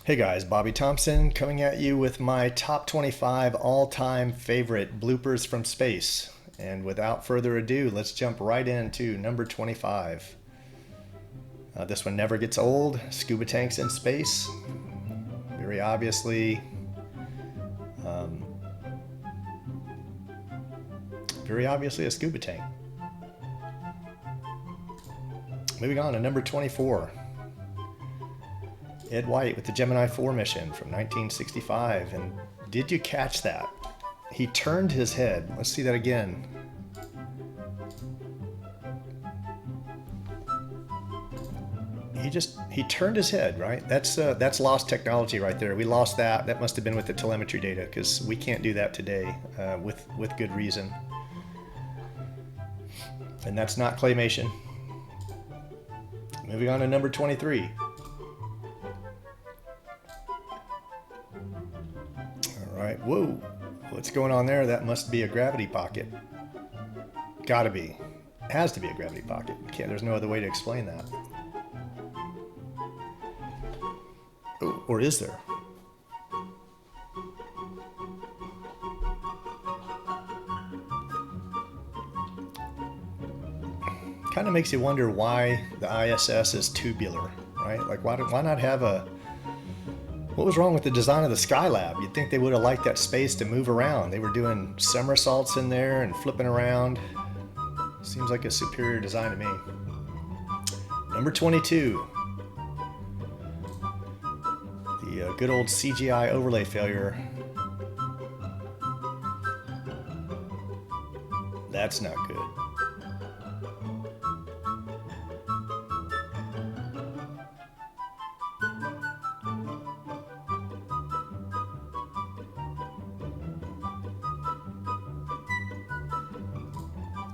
Hey guys, Bobby Thompson coming at you with my top 25 all-time favorite bloopers from space. And without further ado, let's jump right into number 25. This one never gets old. Scuba tanks in space. Very obviously, a scuba tank. Moving on to number 24. Ed White with the Gemini 4 mission from 1965. And did you catch that? He turned his head. Let's see that again. He turned his head, right? That's lost technology right there. We lost that. That must have been with the telemetry data, because we can't do that today with good reason. And that's not claymation. Moving on to number 23. Alright, whoa. What's going on there? That must be a gravity pocket. Gotta be. Has to be a gravity pocket. There's no other way to explain that. Oh, or is there? Kind of makes you wonder why the ISS is tubular, right? Like, why not have a... What was wrong with the design of the Skylab? You'd think they would have liked that space to move around. They were doing somersaults in there and flipping around. Seems like a superior design to me. Number 22. The good old CGI Overlay Failure. That's not good.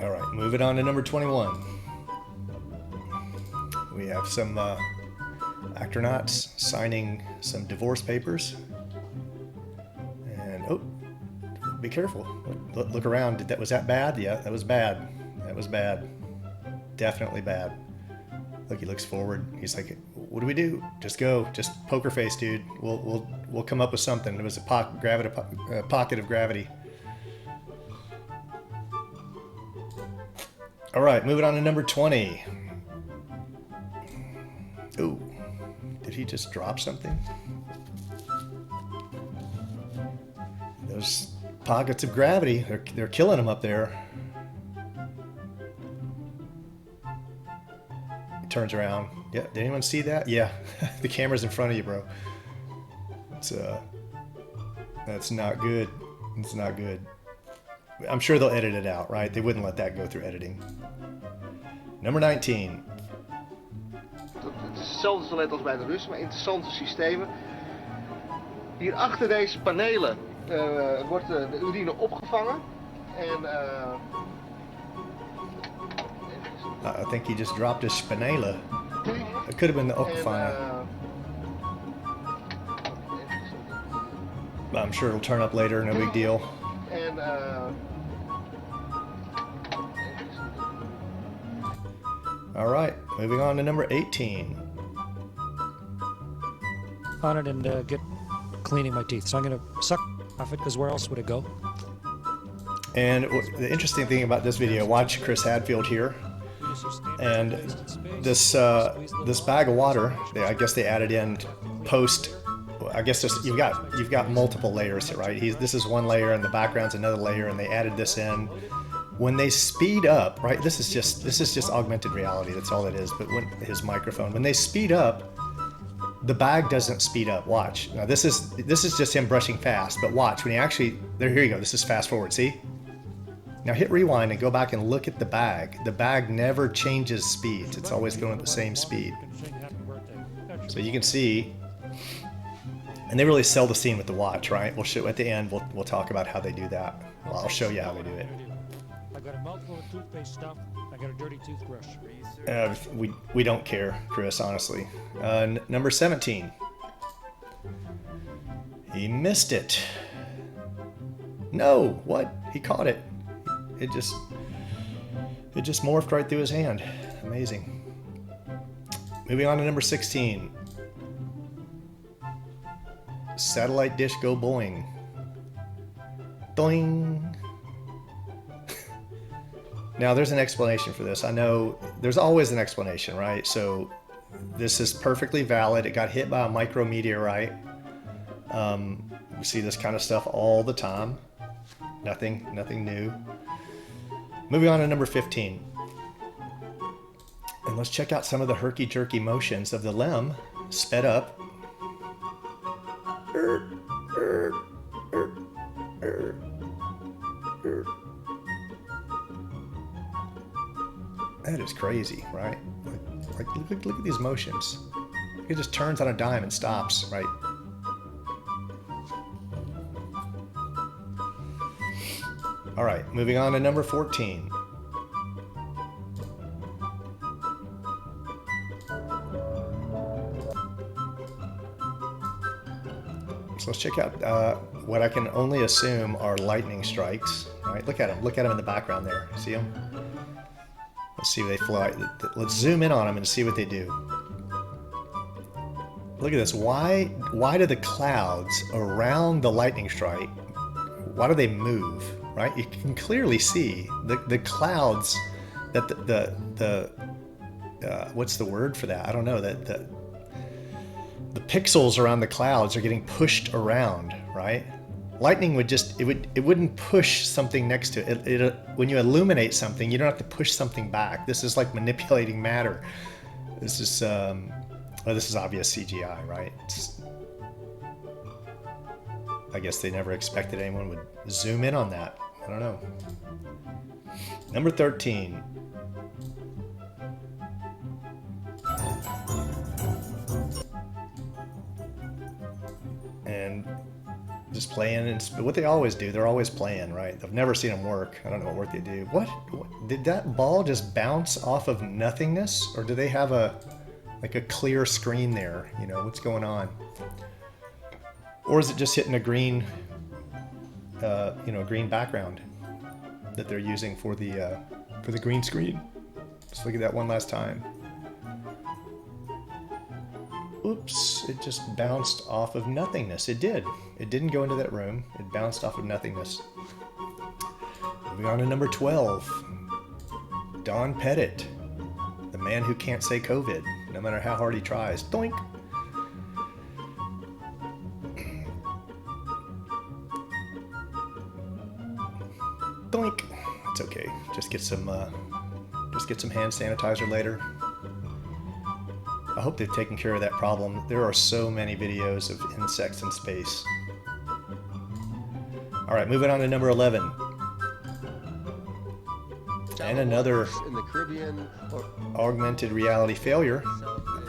All right, moving on to number 21. We have some Actornots signing some divorce papers. And, oh, be careful. Look around. Was that bad? Yeah, that was bad. That was bad. Definitely bad. Look, he looks forward. He's like, what do we do? Just go. Just poker face, dude. We'll come up with something. It was a pocket of gravity. All right, moving on to number 20. Ooh, did he just drop something? Those pockets of gravity, they're killing him up there. He turns around. Yeah, did anyone see that? Yeah, the camera's in front of you, bro. That's not good. It's not good. I'm sure they'll edit it out, right? They wouldn't let that go through editing. Number 19. Het is hetzelfde toilet als bij de Russen, maar interessante systemen. Hierachter deze panelen wordt de urine opgevangen. En, I think he just dropped his Shpinayla. It could have been the Okafana. I'm sure it'll turn up later, no big deal. En, all right, moving on to number 18. On it and get cleaning my teeth. So I'm going to suck off it, because where else would it go? And the interesting thing about this video, watch Chris Hadfield here. And this bag of water, I guess they added in post. I guess you've got multiple layers here, right? This is one layer, and the background's another layer, and they added this in. When they speed up, right? This is just augmented reality. That's all it is. But his microphone, when they speed up, the bag doesn't speed up. Watch. Now this is just him brushing fast. But watch when he actually here you go. This is fast forward. See? Now hit rewind and go back and look at the bag. The bag never changes speeds. It's always going at the same speed. So you can see. And they really sell the scene with the watch, right? We'll show at the end. We'll talk about how they do that. Well, I'll show you how they do it. I got a mouthful of toothpaste stuff. I got a dirty toothbrush. We don't care, Chris, honestly. Number 17. He missed it. No, what? He caught it. It just morphed right through his hand. Amazing. Moving on to number 16. Satellite dish go boing. Doing. Now there's an explanation for this. I know there's always an explanation, right? So this is perfectly valid. It got hit by a micrometeorite. We see this kind of stuff all the time. Nothing new. Moving on to number 15. And let's check out some of the herky-jerky motions of the LEM sped up. That is crazy, right? Like look at these motions. It just turns on a dime and stops, right? All right, moving on to number 14. So let's check out what I can only assume are lightning strikes. All right, look at them. Look at them in the background there. See them? Let's see if they fly. Let's zoom in on them and see what they do. Look at this. Why do the clouds around the lightning strike, why do they move? Right? You can clearly see the clouds that the what's the word for that? I don't know. That the pixels around the clouds are getting pushed around, right? Lightning would just, it wouldn't push something next to it. When you illuminate something, you don't have to push something back. This is like manipulating matter. This is, well, this is obvious CGI, right? I guess they never expected anyone would zoom in on that. I don't know. Number 13. And just playing, and what they always do, they're always playing, right? I've never seen them work. I don't know what work they do. What did that ball just bounce off of nothingness, or do they have like a clear screen there? You know, what's going on? Or is it just hitting a green, green background that they're using for the green screen? Let's look at that one last time. Oops, it just bounced off of nothingness. It did. It didn't go into that room. It bounced off of nothingness. Moving on to number 12. Don Pettit, the man who can't say COVID, no matter how hard he tries. Doink! Doink! It's okay. Just get some hand sanitizer later. I hope they've taken care of that problem. There are so many videos of insects in space. All right, moving on to number 11. And another augmented reality failure.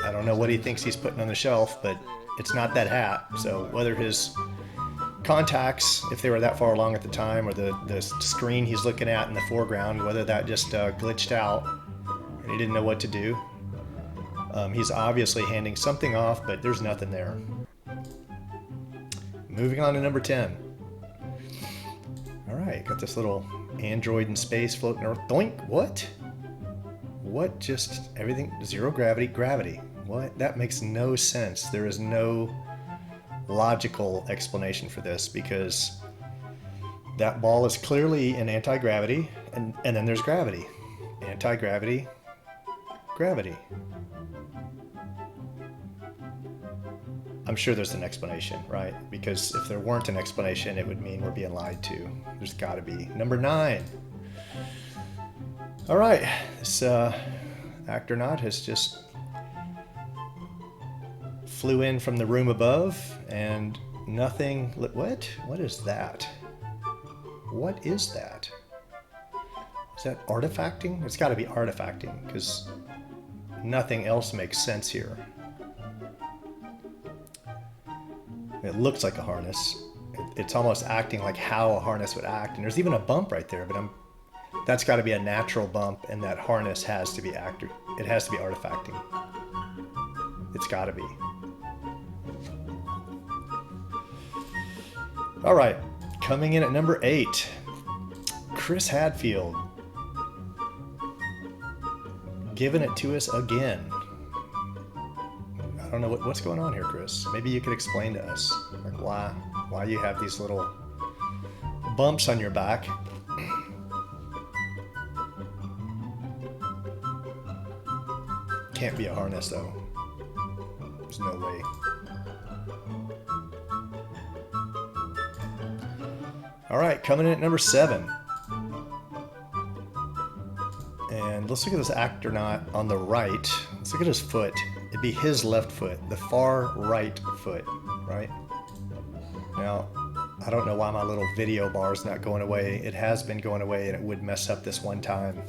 I don't know what he thinks he's putting on the shelf, but it's not that hat. So whether his contacts, if they were that far along at the time, or the screen he's looking at in the foreground, whether that just glitched out and he didn't know what to do. He's obviously handing something off, but there's nothing there. Moving on to number 10. All right, got this little android in space floating around. Doink! What? What just, everything, zero gravity, gravity. What? That makes no sense. There is no logical explanation for this, because that ball is clearly in anti-gravity, and then there's gravity. Anti-gravity, gravity. I'm sure there's an explanation, right? Because if there weren't an explanation, it would mean we're being lied to. There's got to be. Number 9. All right, this Actornot has just flew in from the room above, and nothing. What? What is that? What is that? Is that artifacting? It's got to be artifacting, because nothing else makes sense here. It looks like a harness. It's almost acting like how a harness would act, and there's even a bump right there, but that's got to be a natural bump, and that harness has to be it has to be artifacting. It's got to be. All right, coming in at number 8, Chris Hadfield, giving it to us again. I don't know what's going on here, Chris. Maybe you could explain to us, like why you have these little bumps on your back. Can't be a harness though. There's no way. All right, coming in at number 7. And let's look at this Actornot on the right. Let's look at his foot. It'd be his left foot, the far right foot, right? Now, I don't know why my little video bar is not going away. It has been going away and it would mess up this one time.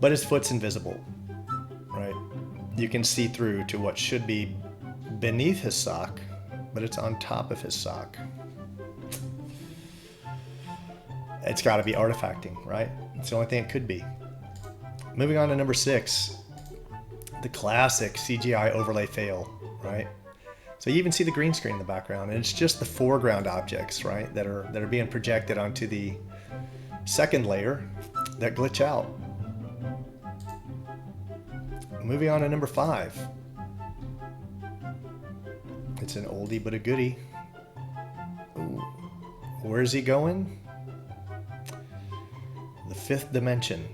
But his foot's invisible, right? You can see through to what should be beneath his sock, but it's on top of his sock. It's got to be artifacting, right? It's the only thing it could be. Moving on to number 6, the classic CGI Overlay Fail, right? So you even see the green screen in the background, and it's just the foreground objects, right, that are being projected onto the second layer that glitch out. Moving on to number 5. It's an oldie but a goodie. Ooh. Where's he going? The 5th dimension.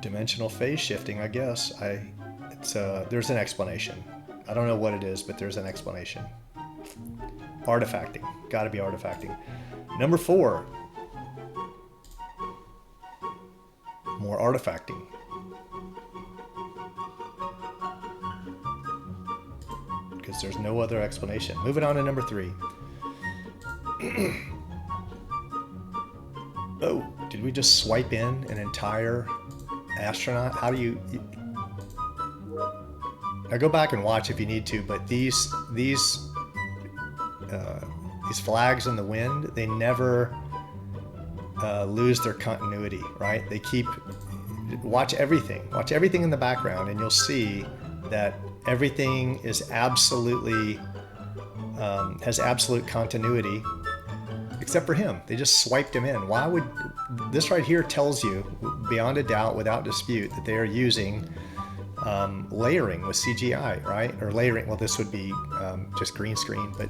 Dimensional phase shifting, I guess. There's an explanation. I don't know what it is, but there's an explanation. Artifacting. Gotta be artifacting. Number 4. More artifacting. Because there's no other explanation. Moving on to number 3. Oh, did we just swipe in an entire astronaut? How do you... Now go back and watch if you need to, but these flags in the wind, they never lose their continuity, right? They keep... Watch everything in the background, and you'll see that everything is absolutely has absolute continuity, except for him. They just swiped him in. Why would this right here tells you beyond a doubt, without dispute, that they are using layering with CGI, right? Or layering. Well, this would be just green screen, but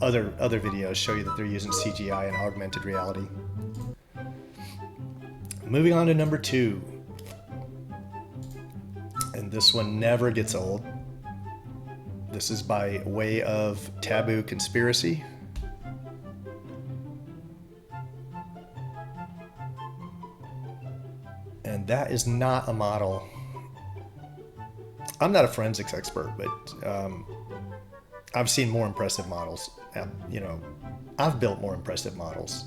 other videos show you that they're using CGI and augmented reality. Moving on to number 2. And this one never gets old. This is by way of taboo conspiracy. And that is not a model. I'm not a forensics expert, but I've seen more impressive models. You know, I've built more impressive models.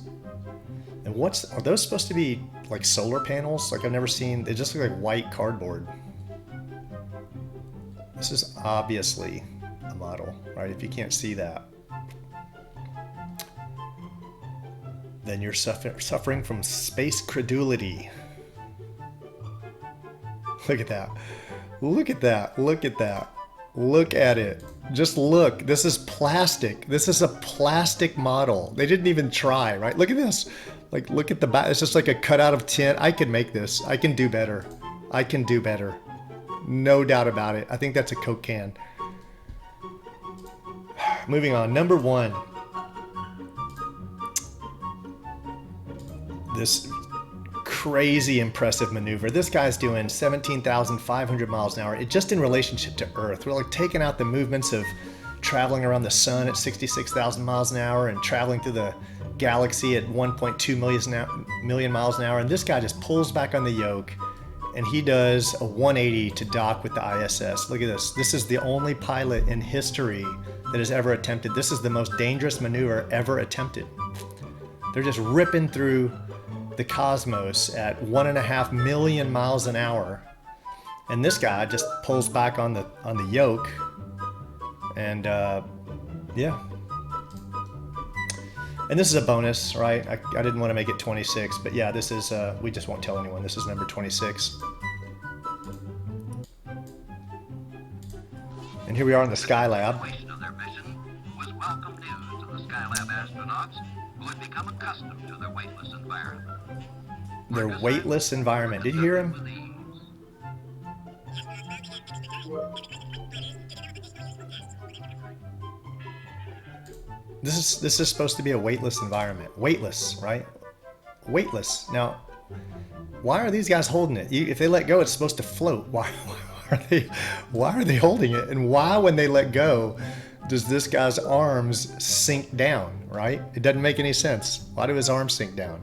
And are those supposed to be like solar panels? Like I've never seen, they just look like white cardboard. This is obviously a model, right? If you can't see that, then you're suffering from space credulity. Look at that. Look at that. Look at that. Look at it. Just look. This is plastic. This is a plastic model. They didn't even try, right? Look at this. Like, look at the back. It's just like a cutout of tin. I could make this. I can do better. I can do better. No doubt about it. I think that's a Coke can. Moving on. Number 1. This crazy impressive maneuver. This guy's doing 17,500 miles an hour. Just in relationship to Earth. We're like taking out the movements of traveling around the sun at 66,000 miles an hour and traveling through the galaxy at 1.2 million miles an hour. And this guy just pulls back on the yoke and he does a 180 to dock with the ISS. Look at this. This is the only pilot in history that has ever attempted. This is the most dangerous maneuver ever attempted. They're just ripping through the cosmos at 1.5 million miles an hour, and this guy just pulls back on the yoke, and yeah. And this is a bonus, right? I didn't want to make it 26, but yeah, this is we just won't tell anyone. This is number 26. And here we are in the Skylab. Of their mission was welcome news to the Skylab astronauts who had become accustomed to their weightless environment. their weightless environment. Did you hear him? This is supposed to be a weightless environment. Weightless, right? Weightless. Now, why are these guys holding it? If they let go, it's supposed to float. Why are they holding it? And why, when they let go, does this guy's arms sink down, right? It doesn't make any sense. Why do his arms sink down?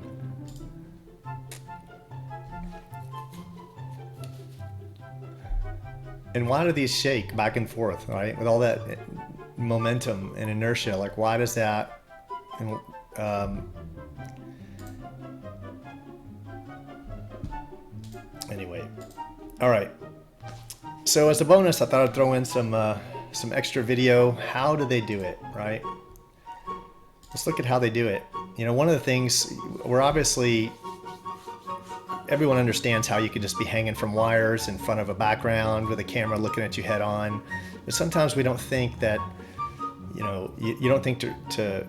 And why do these shake back and forth, right? With all that momentum and inertia, like why does that? Anyway, all right. So as a bonus, I thought I'd throw in some extra video. How do they do it, right? Let's look at how they do it. You know, one of the things, we're obviously, everyone understands how you could just be hanging from wires in front of a background with a camera looking at you head on. But sometimes we don't think that, you know, you don't think to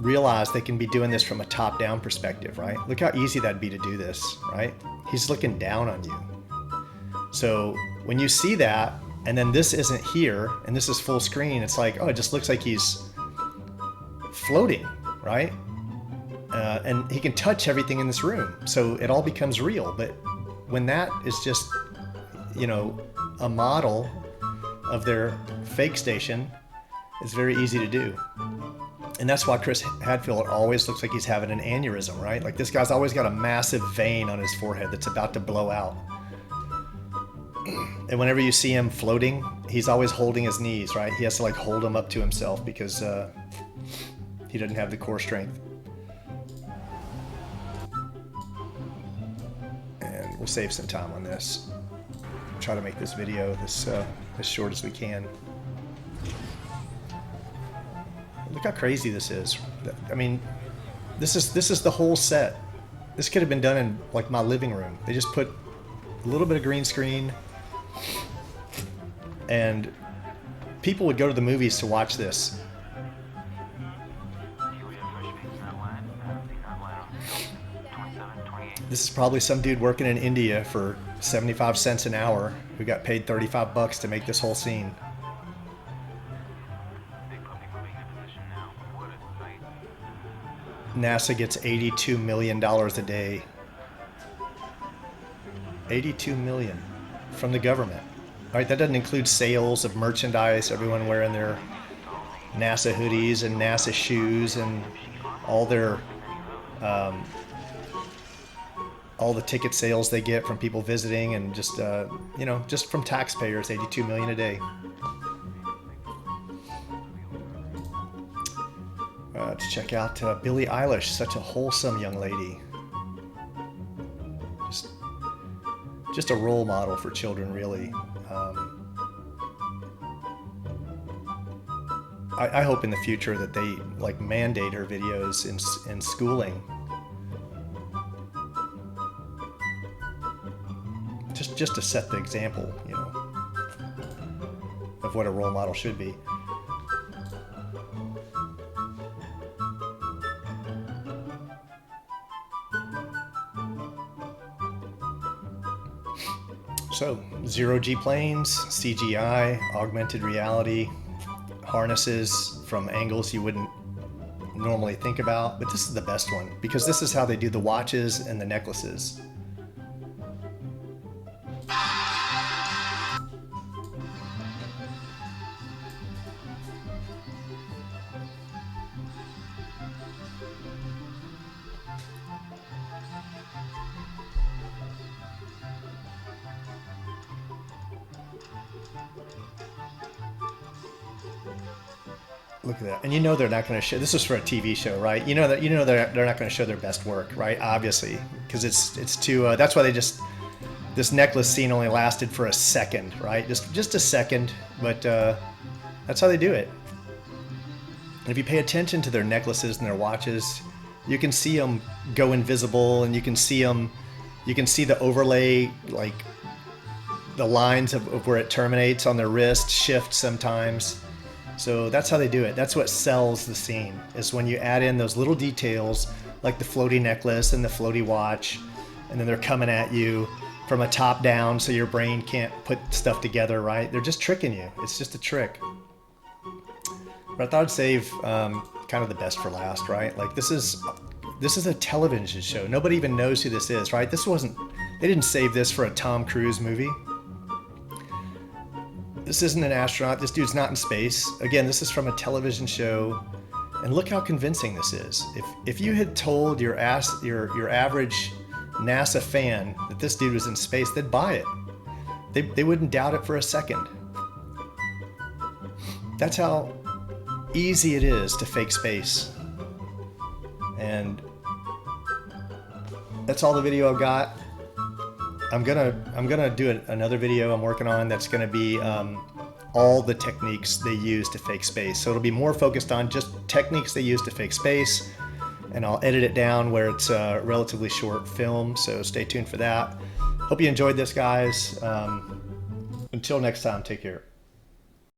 realize they can be doing this from a top-down perspective, right? Look how easy that'd be to do this, right? He's looking down on you. So when you see that, and then this isn't here, and this is full screen, it's like, oh, it just looks like he's floating, right? And he can touch everything in this room, so it all becomes real. But when that is just, you know, a model of their fake station, it's very easy to do. And that's why Chris Hadfield always looks like he's having an aneurysm, right? Like this guy's always got a massive vein on his forehead that's about to blow out. And whenever you see him floating, he's always holding his knees, right? He has to like hold them up to himself because he doesn't have the core strength. And we'll save some time on this. Try to make this video this as short as we can. Look how crazy this is. I mean, this is the whole set. This could have been done in like my living room. They just put a little bit of green screen, and people would go to the movies to watch this. This is probably some dude working in India for 75 cents an hour who got paid 35 bucks to make this whole scene. NASA gets $82 million a day. 82 million from the government. All right, that doesn't include sales of merchandise, everyone wearing their NASA hoodies and NASA shoes and all their all the ticket sales they get from people visiting, and just you know, just from taxpayers, 82 million a day. To check out Billie Eilish, such a wholesome young lady. Just a role model for children, really. I hope in the future that they like mandate her videos in schooling. Just to set the example, you know, of what a role model should be. So, zero-G planes, CGI, augmented reality, harnesses from angles you wouldn't normally think about, but this is the best one because this is how they do the watches and the necklaces. Look at that. And you know they're not going to show, this is for a TV show, right? You know they're not going to show their best work, right? Obviously, because it's too, that's why they just, this necklace scene only lasted for a second, right? Just a second, but that's how they do it. And if you pay attention to their necklaces and their watches, you can see them go invisible, and you can see the overlay, like the lines of where it terminates on their wrist shift sometimes. So that's how they do it. That's what sells the scene, is when you add in those little details, like the floaty necklace and the floaty watch, and then they're coming at you from a top down so your brain can't put stuff together, right? They're just tricking you. It's just a trick. But I thought I'd save kind of the best for last, right? Like this is a television show. Nobody even knows who this is, right? They didn't save this for a Tom Cruise movie. This isn't an astronaut. This dude's not in space. Again, this is from a television show. And look how convincing this is. If you had told your average NASA fan that this dude was in space, they'd buy it. They wouldn't doubt it for a second. That's how easy it is to fake space. And that's all the video I've got. I'm gonna do another video I'm working on that's gonna be all the techniques they use to fake space. So it'll be more focused on just techniques they use to fake space, and I'll edit it down where it's a relatively short film, so stay tuned for that. Hope you enjoyed this, guys. Until next time, take care.